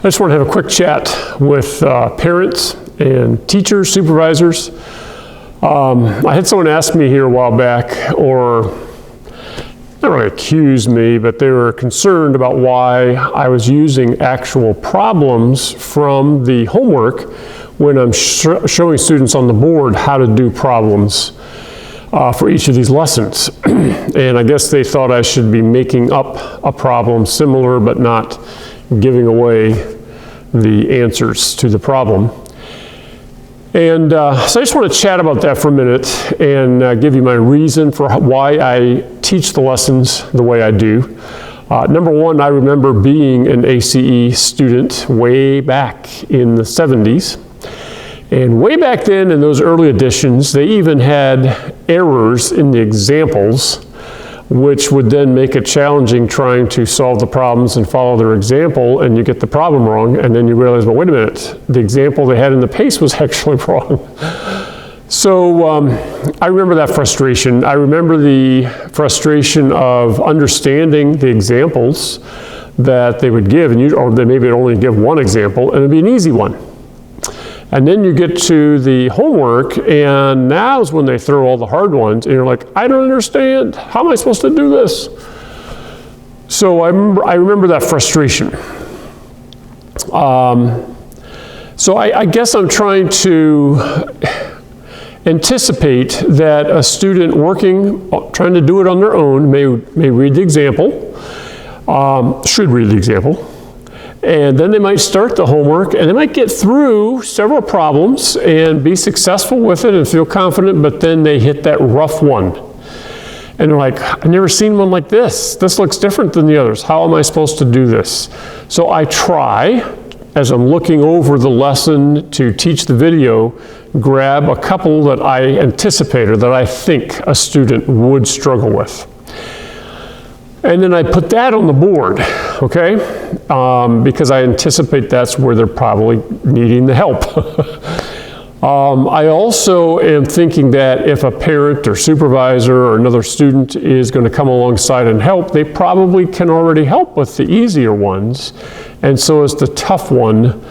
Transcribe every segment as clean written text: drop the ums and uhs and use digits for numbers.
I just want to have a quick chat with parents and teachers, supervisors. I had someone ask me here a while back, or not really accuse me, but they were concerned about why I was using actual problems from the homework when I'm showing students on the board how to do problems for each of these lessons. And I guess they thought I should be making up a problem similar but not giving away the answers to the problem. And so I just want to chat about that for a minute and give you my reason for why I teach the lessons the way I do. Number one, I remember being an ACE student way back in the 70s. And way back then in those early editions, they even had errors in the examples, which would then make it challenging trying to solve the problems and follow their example, and you get the problem wrong, and then you realize, well, wait a minute, the example they had in the PACE was actually wrong. So I remember that frustration. I remember the frustration of understanding the examples that they would give, or they maybe only give one example, and it'd be an easy one. And then you get to the homework, and now's when they throw all the hard ones, and you're like, I don't understand. How am I supposed to do this? So I remember that frustration. So I guess I'm trying to anticipate that a student trying to do it on their own may read the example, should read the example. And then they might start the homework and they might get through several problems and be successful with it and feel confident, but then they hit that rough one. And they're like, I've never seen one like this. This looks different than the others. How am I supposed to do this? So I try, as I'm looking over the lesson to teach the video, grab a couple that I anticipate or that I think a student would struggle with. And then I put that on the board, okay? Because I anticipate that's where they're probably needing the help. I also am thinking that if a parent or supervisor or another student is going to come alongside and help, they probably can already help with the easier ones. And so it's the tough one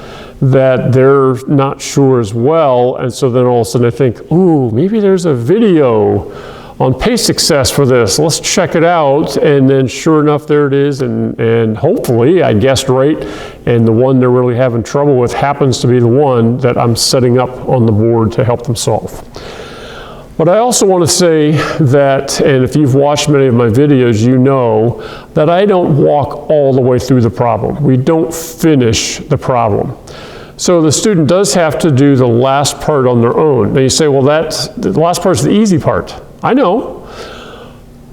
that they're not sure as well. And so then all of a sudden I think, ooh, maybe there's a video on PACE success for this. Let's check it out. And then sure enough, there it is. And hopefully I guessed right. And the one they're really having trouble with happens to be the one that I'm setting up on the board to help them solve. But I also want to say that, and if you've watched many of my videos, you know that I don't walk all the way through the problem. We don't finish the problem. So the student does have to do the last part on their own. Now you say, well, the last part's the easy part. I know,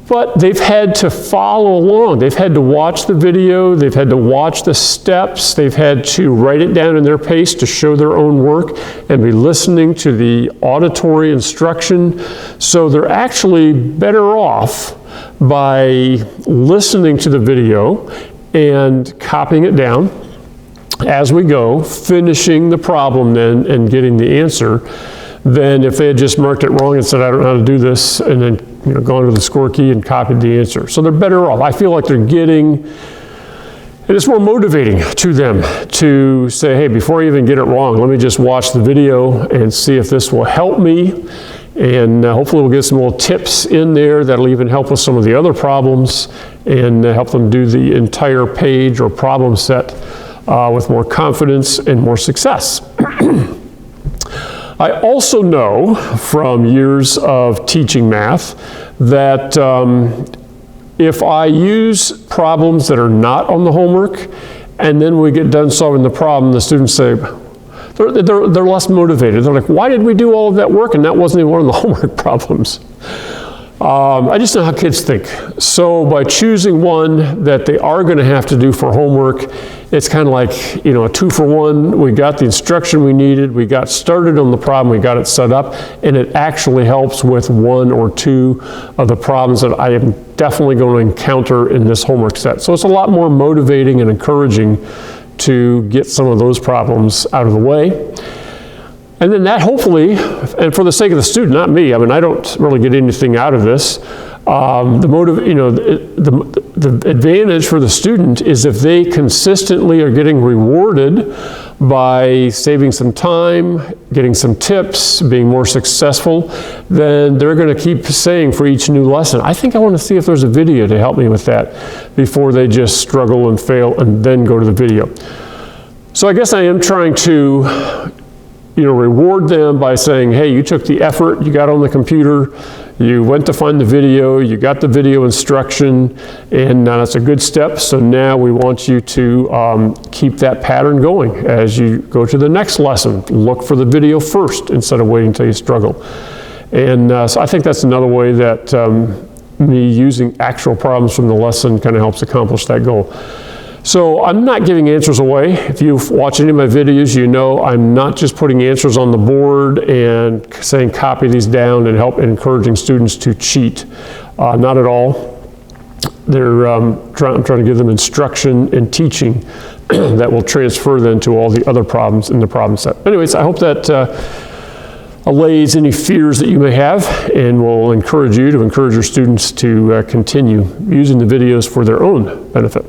but they've had to follow along. They've had to watch the video, they've had to watch the steps, they've had to write it down in their pace to show their own work and be listening to the auditory instruction. So they're actually better off by listening to the video and copying it down as we go, finishing the problem then and getting the answer, than if they had just marked it wrong and said, I don't know how to do this, and then gone to the score key and copied the answer. So they're better off. I feel like they're getting, and it's more motivating to them to say, hey, before I even get it wrong, let me just watch the video and see if this will help me. And hopefully we'll get some little tips in there that'll even help with some of the other problems and help them do the entire page or problem set with more confidence and more success. I also know from years of teaching math that if I use problems that are not on the homework and then we get done solving the problem, the students say, they're less motivated. They're like, why did we do all of that work and that wasn't even one of the homework problems? I just know how kids think. So by choosing one that they are going to have to do for homework, it's kind of like, a 2-for-1. We got the instruction we needed, we got started on the problem, we got it set up, and it actually helps with 1 or 2 of the problems that I am definitely going to encounter in this homework set. So it's a lot more motivating and encouraging to get some of those problems out of the way. And then that hopefully, and for the sake of the student, not me, I don't really get anything out of this, The advantage for the student is if they consistently are getting rewarded by saving some time, getting some tips, being more successful, then they're going to keep saying for each new lesson, I think I want to see if there's a video to help me with that, before they just struggle and fail and then go to the video. So I guess I am trying to reward them by saying, hey, you took the effort, you got on the computer, you went to find the video, you got the video instruction, and that's a good step. So now we want you to keep that pattern going as you go to the next lesson. Look for the video first instead of waiting until you struggle. And so I think that's another way that me using actual problems from the lesson kind of helps accomplish that goal. So I'm not giving answers away. If you've watched any of my videos, you know I'm not just putting answers on the board and saying copy these down and encouraging students to cheat. Not at all. I'm trying to give them instruction and teaching that will transfer then to all the other problems in the problem set. Anyways, I hope that allays any fears that you may have, and will encourage you to encourage your students to continue using the videos for their own benefit.